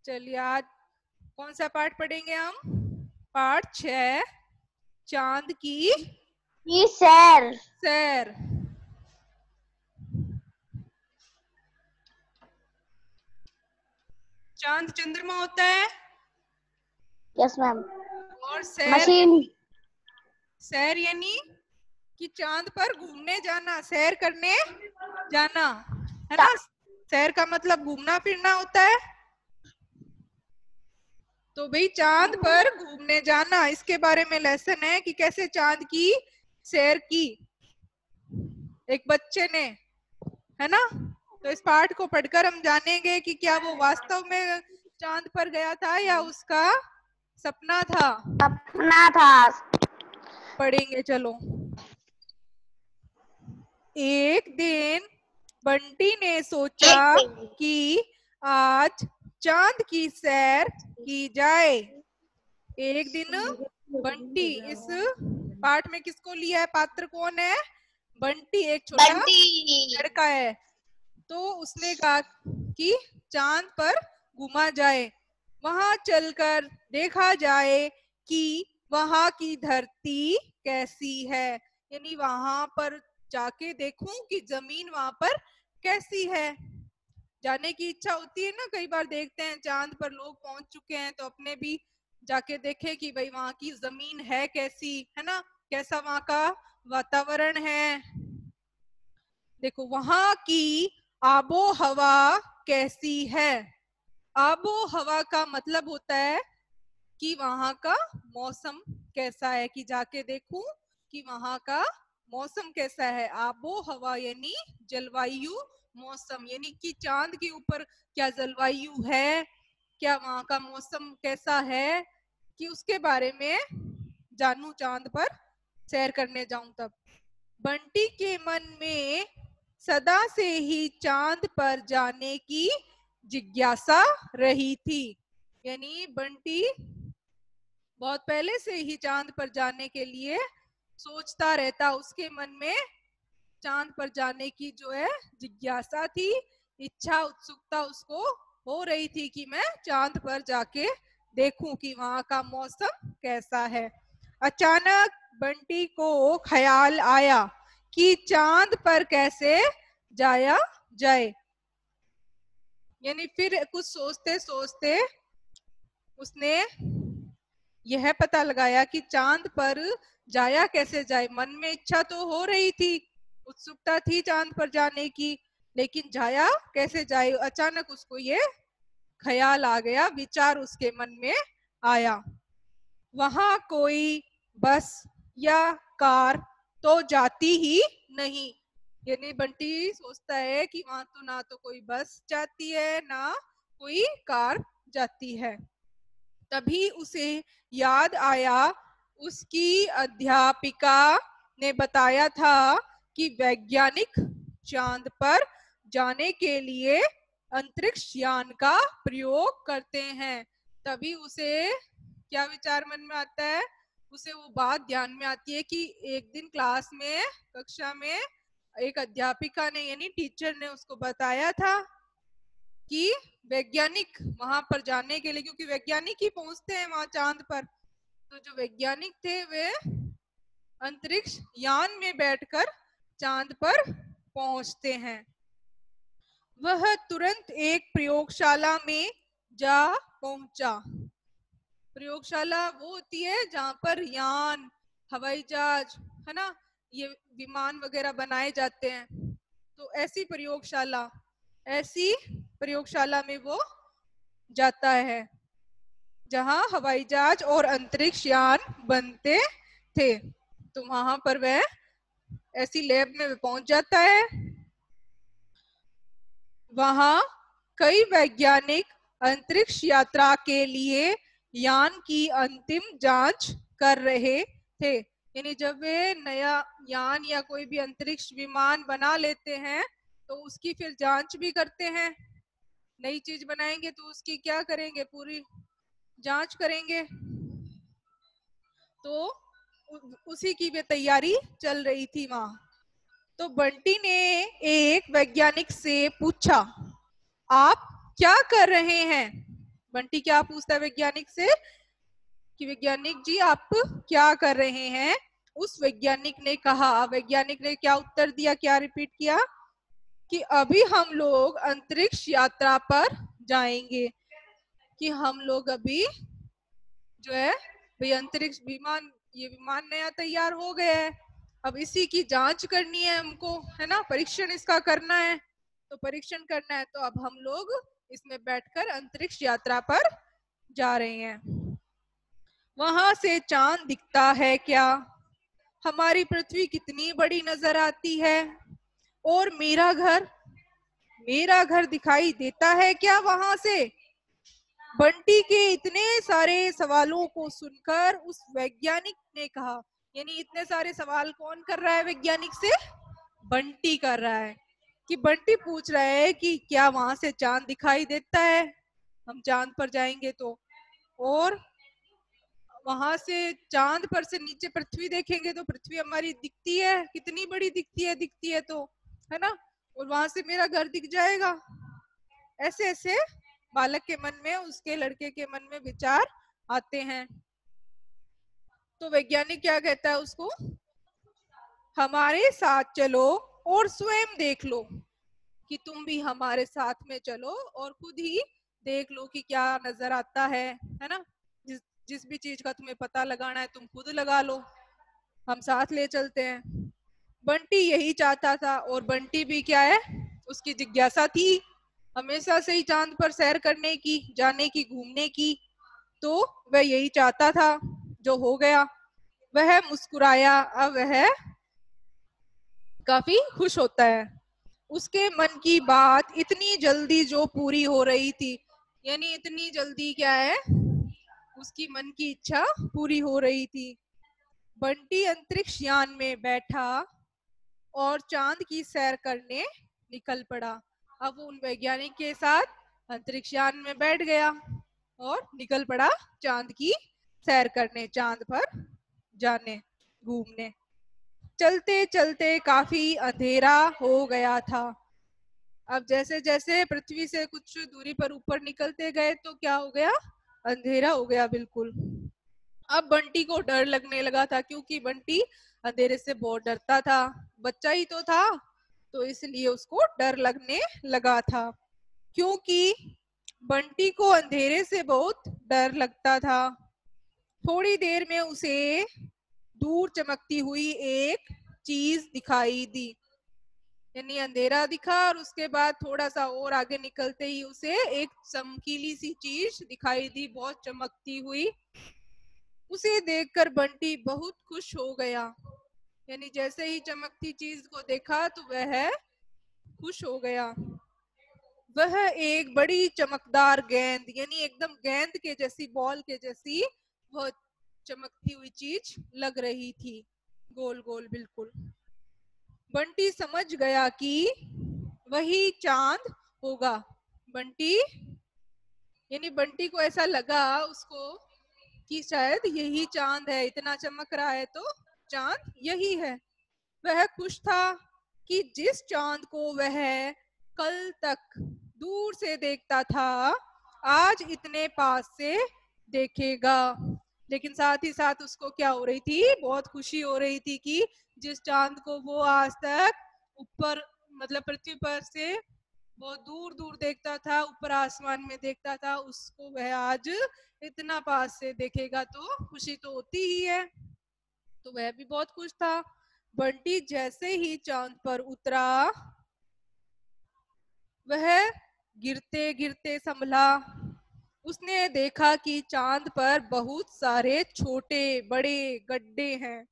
चलिए आज कौन सा पाठ पढ़ेंगे हम? पाठ 6, चांद की सैर। सैर। चांद चंद्रमा होता है यस मैम। और सैर मशीन। सैर यानी कि चांद पर घूमने जाना, सैर करने जाना, है ना। सैर का मतलब घूमना फिरना होता है। तो भाई चांद पर घूमने जाना, इसके बारे में लेसन है कि कैसे चांद की सैर की एक बच्चे ने, है ना। तो इस पाठ को पढ़कर हम जानेंगे कि क्या वो वास्तव में चांद पर गया था या उसका सपना था। सपना था। पढ़ेंगे चलो। एक दिन बंटी ने सोचा कि आज चांद की सैर की जाए। एक दिन बंटी, इस पाठ में किसको लिया है, पात्र कौन है? बंटी, एक छोटा बंटी। लड़का है। तो उसने कहा कि चांद पर घूमा जाए, वहां चलकर देखा जाए कि वहां की धरती कैसी है। यानी वहां पर जाके देखूं कि जमीन वहां पर कैसी है। जाने की इच्छा होती है ना, कई बार देखते हैं चांद पर लोग पहुंच चुके हैं तो अपने भी जाके देखे कि भाई वहां की जमीन है कैसी, है ना, कैसा वहां का वातावरण है। देखो वहां की आबो हवा कैसी है। आबो हवा का मतलब होता है कि वहां का मौसम कैसा है, कि जाके देखूं कि वहां का मौसम कैसा है। आबो हवा यानी जलवायु, मौसम यानी कि चांद के ऊपर क्या जलवायु है, क्या वहां का मौसम कैसा है, कि उसके बारे में जानूं, चांद पर सैर करने जाऊं तब। बंटी के मन में सदा से ही चांद पर जाने की जिज्ञासा रही थी। यानी बंटी बहुत पहले से ही चांद पर जाने के लिए सोचता रहता, उसके मन में चांद पर जाने की जो है जिज्ञासा थी, इच्छा उत्सुकता उसको हो रही थी कि मैं चांद पर जाके देखूं कि वहां का मौसम कैसा है। अचानक बंटी को ख्याल आया कि चांद पर कैसे जाया जाए। यानी फिर कुछ सोचते सोचते उसने यह पता लगाया कि चांद पर जाया कैसे जाए। मन में इच्छा तो हो रही थी, उत्सुकता थी चांद पर जाने की, लेकिन जाया कैसे जाए। अचानक उसको ये ख्याल आ गया, विचार उसके मन में आया। वहां कोई बस या कार तो जाती ही नहीं। यानी बंटी सोचता है कि वहां तो ना तो कोई बस जाती है ना कोई कार जाती है। तभी उसे याद आया, उसकी अध्यापिका ने बताया था कि वैज्ञानिक चांद पर जाने के लिए अंतरिक्ष यान का प्रयोग करते हैं। तभी उसे क्या विचार मन में आता है, उसे वो बात ध्यान में आती है कि एक दिन क्लास में, कक्षा में एक अध्यापिका ने यानी टीचर ने उसको बताया था कि वैज्ञानिक वहां पर जाने के लिए, क्योंकि वैज्ञानिक ही पहुंचते हैं वहां चांद पर, तो जो वैज्ञानिक थे वे अंतरिक्ष यान में बैठकर चांद पर पहुंचते हैं। वह तुरंत एक प्रयोगशाला में जा पहुंचा। प्रयोगशाला वो होती है जहां पर यान, हवाई जहाज, है ना, ये विमान वगैरह बनाए जाते हैं। तो ऐसी प्रयोगशाला में वो जाता है जहां हवाई जहाज और अंतरिक्ष यान बनते थे। तो वहां पर वह ऐसी लैब में पहुंच जाता है। वहां कई वैज्ञानिक अंतरिक्ष यात्रा के लिए यान की अंतिम जांच कर रहे थे। यानी जब वे नया यान या कोई भी अंतरिक्ष विमान बना लेते हैं तो उसकी फिर जांच भी करते हैं। नई चीज बनाएंगे तो उसकी क्या करेंगे, पूरी जांच करेंगे। तो उसी की वे तैयारी चल रही थी वहां। तो बंटी ने एक वैज्ञानिक से पूछा, आप क्या कर रहे हैं? बंटी क्या पूछता है वैज्ञानिक से कि वैज्ञानिक जी आप क्या कर रहे हैं। उस वैज्ञानिक ने कहा, वैज्ञानिक ने क्या उत्तर दिया, क्या रिपीट किया कि अभी हम लोग अंतरिक्ष यात्रा पर जाएंगे, कि हम लोग अभी जो है भाई अंतरिक्ष विमान, ये विमान नया तैयार हो गया है, अब इसी की जांच करनी है हमको, है ना, परीक्षण इसका करना है। तो परीक्षण करना है तो अब हम लोग इसमें बैठकर अंतरिक्ष यात्रा पर जा रहे हैं। वहां से चांद दिखता है क्या, हमारी पृथ्वी कितनी बड़ी नजर आती है, और मेरा घर दिखाई देता है क्या वहां से। बंटी के इतने सारे सवालों को सुनकर उस वैज्ञानिक ने कहा, यानी इतने सारे सवाल कौन कर रहा है वैज्ञानिक से, बंटी कर रहा है, कि बंटी पूछ रहा है कि क्या वहां से चांद दिखाई देता है, हम चांद पर जाएंगे तो, और वहां से चांद पर से नीचे पृथ्वी देखेंगे तो पृथ्वी हमारी दिखती है, कितनी बड़ी दिखती है तो, है ना, और वहां से मेरा घर दिख जाएगा। ऐसे ऐसे बालक के मन में, उसके लड़के के मन में विचार आते हैं। तो वैज्ञानिक क्या कहता है उसको, हमारे साथ चलो और स्वयं देख लो, कि तुम भी हमारे साथ में चलो और खुद ही देख लो कि क्या नजर आता है ना, जिस जिस भी चीज का तुम्हें पता लगाना है तुम खुद लगा लो, हम साथ ले चलते हैं। बंटी यही चाहता था, और बंटी भी क्या है, उसकी जिज्ञासा थी हमेशा से ही चांद पर सैर करने की, जाने की, घूमने की, तो वह यही चाहता था, जो हो गया। वह मुस्कुराया, अब वह काफी खुश होता है। उसके मन की बात इतनी जल्दी जो पूरी हो रही थी, यानी इतनी जल्दी क्या है, उसकी मन की इच्छा पूरी हो रही थी। बंटी अंतरिक्ष यान में बैठा और चांद की सैर करने निकल पड़ा। अब वो उन वैज्ञानिक के साथ अंतरिक्ष यान में बैठ गया और निकल पड़ा चांद की सैर करने, चांद पर जाने, घूमने। चलते चलते काफी अंधेरा हो गया था। अब जैसे जैसे पृथ्वी से कुछ दूरी पर ऊपर निकलते गए तो क्या हो गया, अंधेरा हो गया बिल्कुल। अब बंटी को डर लगने लगा था, क्योंकि बंटी अंधेरे से बहुत डरता था, बच्चा ही तो था, तो इसलिए उसको डर लगने लगा था। क्योंकि बंटी को अंधेरे से बहुत डर लगता था। थोड़ी देर में उसे दूर चमकती हुई एक चीज दिखाई दी, यानी अंधेरा दिखा और उसके बाद थोड़ा सा और आगे निकलते ही उसे एक चमकीली सी चीज दिखाई दी, बहुत चमकती हुई। उसे देखकर बंटी बहुत खुश हो गया, यानी जैसे ही चमकती चीज को देखा तो वह खुश हो गया। वह एक बड़ी चमकदार गेंद, यानी एकदम गेंद के जैसी, बॉल के जैसी वह चमकती हुई चीज लग रही थी, गोल गोल बिल्कुल। बंटी समझ गया कि वही चांद होगा। बंटी, यानी बंटी को ऐसा लगा उसको कि शायद यही चांद है, इतना चमक रहा है तो चांद यही है। वह खुश था कि जिस चांद को वह कल तक दूर से देखता था, आज इतने पास से देखेगा। लेकिन साथ ही साथ उसको क्या हो रही थी, बहुत खुशी हो रही थी कि जिस चांद को वो आज तक ऊपर, मतलब पृथ्वी पर से बहुत दूर दूर देखता था, ऊपर आसमान में देखता था, उसको वह आज इतना पास से देखेगा, तो खुशी तो होती ही है। तो वह भी बहुत खुश था। बंटी जैसे ही चांद पर उतरा, वह गिरते गिरते संभला। उसने देखा कि चांद पर बहुत सारे छोटे बड़े गड्ढे हैं,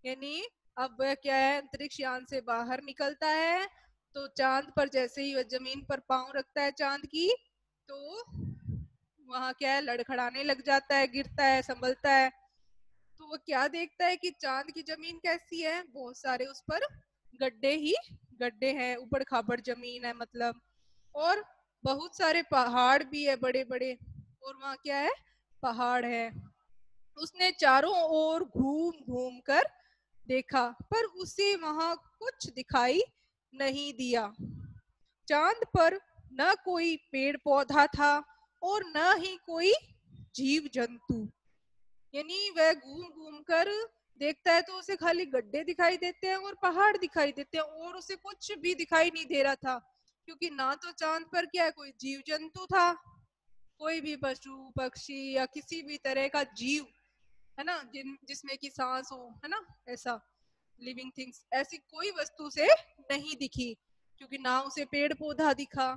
यानी अब वह क्या है, अंतरिक्ष यान से बाहर निकलता है तो चांद पर जैसे ही वह जमीन पर पांव रखता है चांद की, तो वहां क्या है, लड़खड़ाने लग जाता है, गिरता है, संभलता है। तो वो क्या देखता है कि चांद की जमीन कैसी है, बहुत सारे उस पर गड्ढे ही गड्ढे हैं, ऊबड़ खाबड़ जमीन है मतलब, और बहुत सारे पहाड़ भी है बड़े बड़े, और वहाँ क्या है, पहाड़ है। उसने चारों ओर घूम घूम कर देखा, पर उसे वहां कुछ दिखाई नहीं दिया। चांद पर न कोई पेड़ पौधा था और न ही कोई जीव जंतु। यानी वह घूम घूम कर देखता है तो उसे खाली गड्ढे दिखाई देते हैं और पहाड़ दिखाई देते हैं, और उसे कुछ भी दिखाई नहीं दे रहा था, क्योंकि ना तो चांद पर क्या है कोई जीव जंतु था, कोई भी पशु पक्षी या किसी भी तरह का जीव, है ना, जिसमें की सांस हो, है ना, ऐसा लिविंग थिंग्स, ऐसी कोई वस्तु से नहीं दिखी, क्योंकि ना उसे पेड़ पौधा दिखा।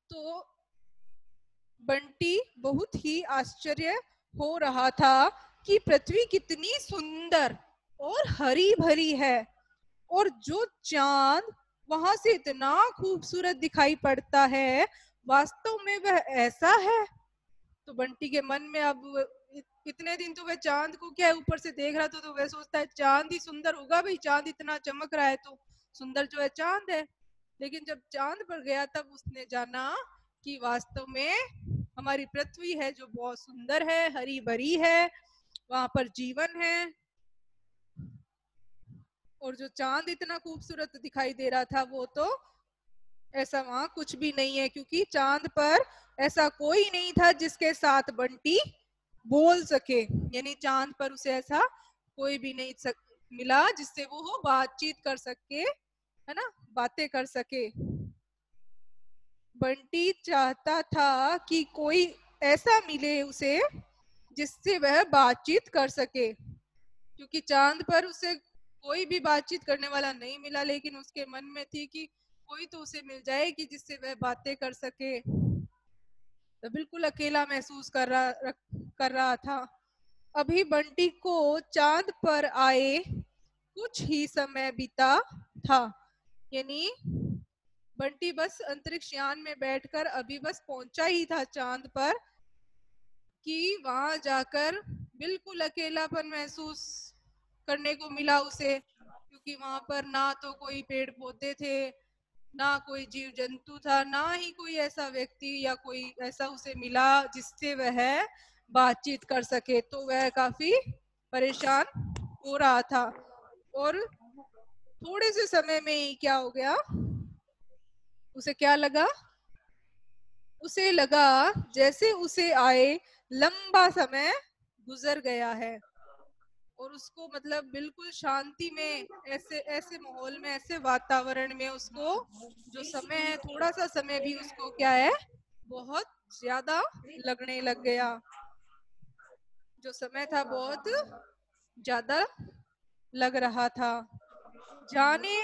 तो बंटी बहुत ही आश्चर्य हो रहा था कि पृथ्वी कितनी सुंदर और हरी भरी है, और जो चांद वहां से इतना खूबसूरत दिखाई पड़ता है, वास्तव में वह ऐसा है। तो बंटी के मन में अब इतने दिन तो वह चांद को क्या है ऊपर से देख रहा था, तो वह सोचता है चांद ही सुंदर होगा, भाई चांद इतना चमक रहा है तो सुंदर जो है चांद है। लेकिन जब चांद पर गया तब उसने जाना कि वास्तव में हमारी पृथ्वी है जो बहुत सुंदर है, हरी भरी है, वहां पर जीवन है। और जो चांद इतना खूबसूरत दिखाई दे रहा था वो तो ऐसा वहां कुछ भी नहीं है, क्योंकि चांद पर ऐसा कोई नहीं था जिसके साथ बंटी बोल सके। यानी चांद पर उसे ऐसा कोई भी नहीं मिला जिससे वो बातचीत कर सके, है ना, बातें कर सके। बंटी चाहता था कि कोई ऐसा मिले उसे जिससे वह बातचीत कर सके, क्योंकि चांद पर उसे कोई भी बातचीत करने वाला नहीं मिला, लेकिन उसके मन में थी कि कोई तो उसे मिल जाए कि जिससे वह बातें कर सके। तो बिल्कुल अकेला महसूस कर रहा था। अभी बंटी को चांद पर आए कुछ ही समय बीता था। यानी बंटी बस अंतरिक्ष यान में बैठकर अभी बस पहुंचा ही था चांद पर, कि वहां जाकर बिल्कुल अकेलापन महसूस करने को मिला उसे, क्योंकि वहां पर ना तो कोई पेड़ पौधे थे, ना कोई जीव जंतु था, ना ही कोई ऐसा व्यक्ति या कोई ऐसा उसे मिला जिससे वह बातचीत कर सके। तो वह काफी परेशान हो रहा था। और थोड़े से समय में ही क्या हो गया, उसे क्या लगा, उसे लगा जैसे उसे आए लंबा समय गुजर गया है, और उसको मतलब बिल्कुल शांति में, ऐसे ऐसे माहौल में, ऐसे वातावरण में उसको जो समय है, थोड़ा सा समय भी उसको क्या है बहुत ज्यादा लगने लग गया। जो समय था बहुत ज्यादा लग रहा था। जाने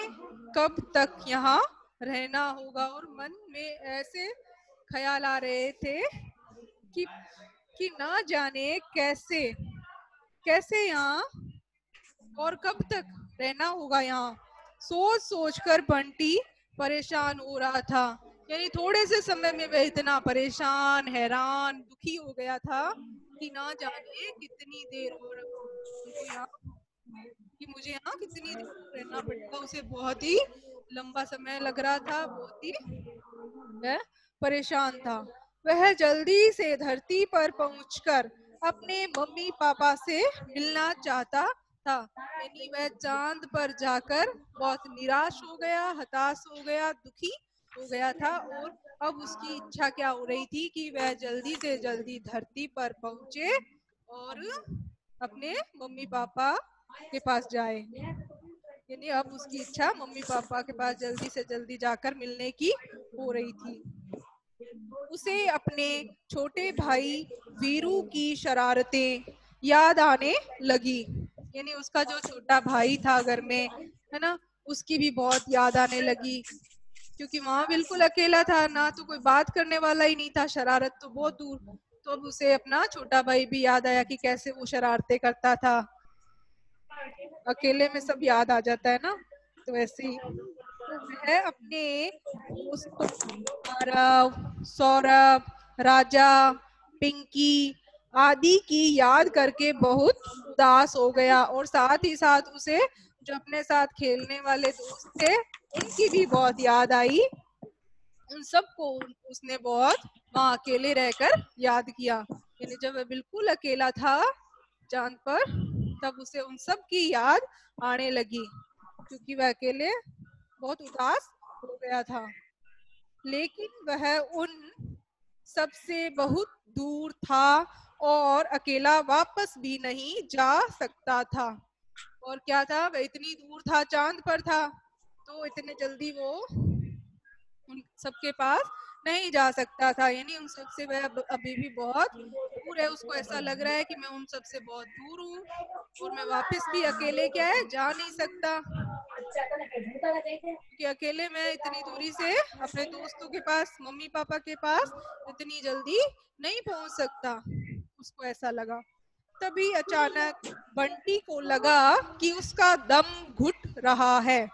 कब तक यहाँ रहना होगा, और मन में ऐसे ख्याल आ रहे थे कि ना जाने कैसे कैसे यहाँ और कब तक रहना होगा यहाँ। सोच सोच कर बंटी परेशान हो रहा था। यानी थोड़े से समय में वह इतना परेशान, हैरान, दुखी हो गया था कि ना जाने कितनी देर और उनको यहाँ, कि मुझे यहाँ कितनी देर और रहना पड़ेगा। उसे बहुत ही लंबा समय लग रहा था, बहुत ही वह परेशान था। वह जल्दी से धरती पर पहुंचकर अपने मम्मी पापा से मिलना चाहता था। यानी वह चांद पर जाकर बहुत निराश हो गया, हताश हो गया, दुखी हो गया था, और अब उसकी इच्छा क्या हो रही थी कि वह जल्दी से जल्दी धरती पर पहुंचे और अपने मम्मी पापा के पास जाए। यानी अब उसकी इच्छा मम्मी पापा के पास जल्दी से जल्दी जाकर मिलने की हो रही थी। उसे अपने छोटे भाई वीरू की शरारतें याद आने लगी। यानी उसका जो छोटा भाई था घर में, है ना, उसकी भी बहुत याद आने लगी, क्योंकि वहां बिल्कुल अकेला था, ना तो कोई बात करने वाला ही नहीं था, शरारत तो बहुत दूर। तो अब उसे अपना छोटा भाई भी याद आया कि कैसे वो शरारतें करता था। अकेले में सब याद आ जाता है ना, तो वैसे ही तो वह अपने दोस्तों आरव, सौरभ, राजा, पिंकी आदि की याद करके बहुत उदास हो गया, और साथ ही साथ उसे जो अपने साथ खेलने वाले दोस्त थे उनकी भी बहुत याद आई। उन सबको उसने बहुत वहां अकेले रहकर याद किया। यानी जब वह बिल्कुल अकेला था चांद पर, तब उसे उन सब की याद आने लगी, क्योंकि वह अकेले बहुत उदास हो गया था। लेकिन वह उन सबसे बहुत दूर था और अकेला वापस भी नहीं जा सकता था। और क्या था, वह इतनी दूर था, चांद पर था, तो इतने जल्दी वो उन सबके पास नहीं जा सकता था, यानी उन सबसे वह अभी भी बहुत दूर है। उसको ऐसा लग रहा है कि मैं उन सबसे बहुत दूर हूँ और मैं वापस भी अकेले क्या है जा नहीं सकता, क्योंकि अकेले मैं इतनी दूरी से अपने दोस्तों के पास, मम्मी पापा के पास इतनी जल्दी नहीं पहुंच सकता। उसको ऐसा लगा। तभी अचानक बंटी को लगा कि उसका दम घुट रहा है।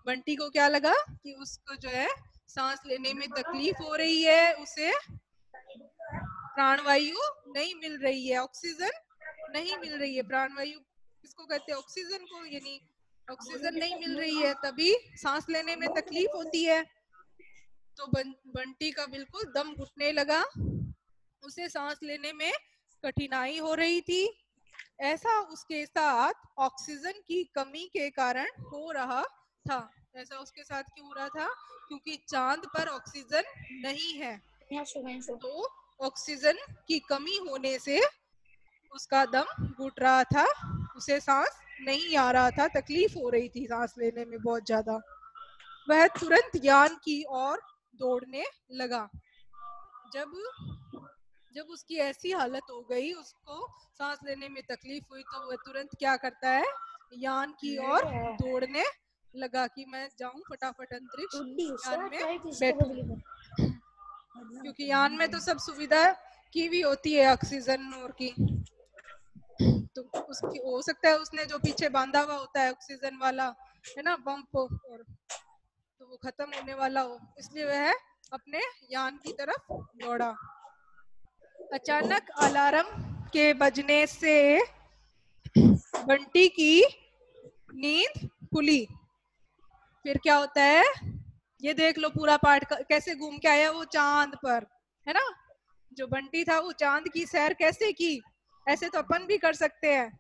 बंटी को क्या लगा कि उसको जो है सांस लेने में तकलीफ हो रही है, उसे प्राणवायु नहीं मिल रही है, ऑक्सीजन नहीं मिल रही है। प्राणवायु किसको कहते हैं, ऑक्सीजन को, यानी ऑक्सीजन नहीं मिल रही है, तभी सांस लेने में तकलीफ होती है। तो बंटी का बिल्कुल दम घुटने लगा, उसे सांस लेने में कठिनाई हो रही थी। ऐसा उसके साथ ऑक्सीजन की कमी के कारण हो रहा था। ऐसा उसके साथ क्यों हो रहा था, क्योंकि चांद पर ऑक्सीजन नहीं है, तो ऑक्सीजन की कमी होने से उसका दम घुट रहा था, उसे सांस नहीं आ रहा था, तकलीफ हो रही थी सांस लेने में बहुत ज्यादा। वह तुरंत यान की ओर दौड़ने लगा। जब जब उसकी ऐसी हालत हो गई, उसको सांस लेने में तकलीफ हुई, तो वह तुरंत क्या करता है, यान की ओर दौड़ने लगा कि मैं जाऊं फटाफट अंतरिक्ष यान में बैठूं, क्योंकि यान में तो सब सुविधा की भी होती है ऑक्सीजन और की, तो उसकी हो सकता है उसने जो पीछे बांधा हुआ होता है ऑक्सीजन वाला, है ना, पंप, और तो वो खत्म होने वाला हो, इसलिए वह अपने यान की तरफ दौड़ा। अचानक अलार्म के बजने से बंटी की नींद खुली। फिर क्या होता है, ये देख लो पूरा पार्ट कैसे घूम के आया वो चांद पर, है ना। जो बंटी था वो चांद की सैर कैसे की, ऐसे तो अपन भी कर सकते हैं।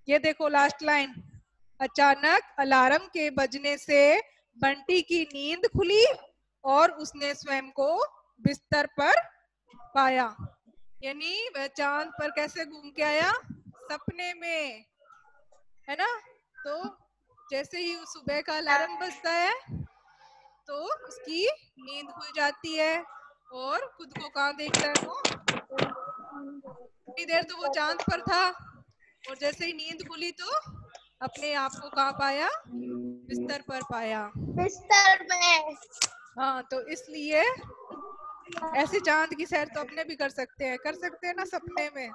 ये देखो लास्ट लाइन, अचानक अलार्म के बजने से बंटी की नींद खुली और उसने स्वयं को बिस्तर पर पाया। यानी वह चांद पर कैसे घूम के आया, सपने में, है ना। तो जैसे ही सुबह का अलार्म बजता है तो उसकी नींद खुल जाती है और खुद को कहाँ देखता है वो, इतनी देर तो वो चांद पर था और जैसे ही नींद खुली तो अपने आप को कहाँ पाया, बिस्तर पर पाया, बिस्तर में। हाँ। तो इसलिए ऐसे चांद की सैर तो अपने भी कर सकते हैं ना सपने में।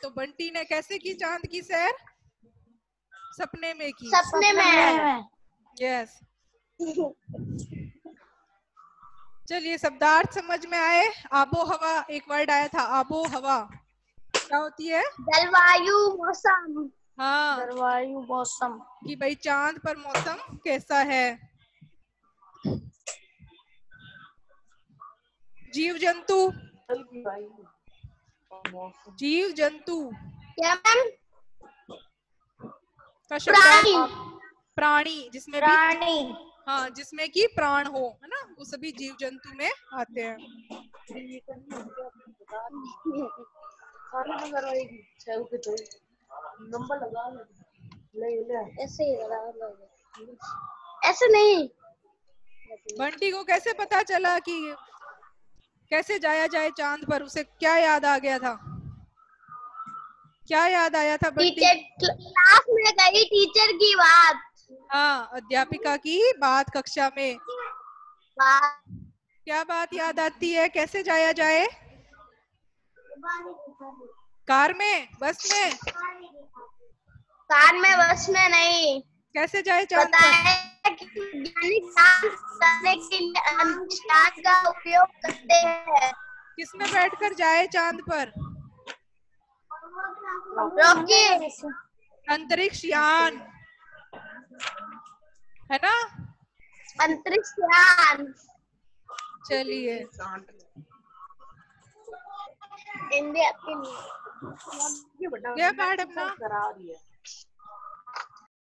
तो बंटी ने कैसे की चांद की सैर, सपने में की, सपने में। यस। चलिए शब्दार्थ समझ में आए। आबो हवा, एक वर्ड आया था आबो हवा, क्या होती है, जलवायु मौसम। हाँ, जलवायु मौसम कि भाई चांद पर मौसम कैसा है। जीव जंतु, जीव जंतु क्या मैम, का प्राणी। शब्दार्थ, प्राणी जिसमें भी, प्राणी। हाँ, जिसमें कि प्राण हो, है ना, वो सभी जीव जंतु में आते हैं। ऐसे ही ऐसे नहीं। बंटी को कैसे पता चला कि कैसे जाया जाए चांद पर, उसे क्या याद आ गया था, क्या याद आया था बंटी, टीचर क्लास में गई, टीचर की बात, हाँ, अध्यापिका की बात कक्षा में। बात। क्या बात याद आती है, कैसे जाया जाए, कार में, बस में, कार में, बस में नहीं। कैसे जाए चांद पर, बताया कि वैज्ञानिक जांच करने के लिए अंतरिक्ष यान का उपयोग करते हैं। किसमें बैठकर जाए चांद पर, रॉकेट, अंतरिक्ष यान, है ना। अंतरिक्ष यान। चलिए इंडिया की क्या पाठ अपना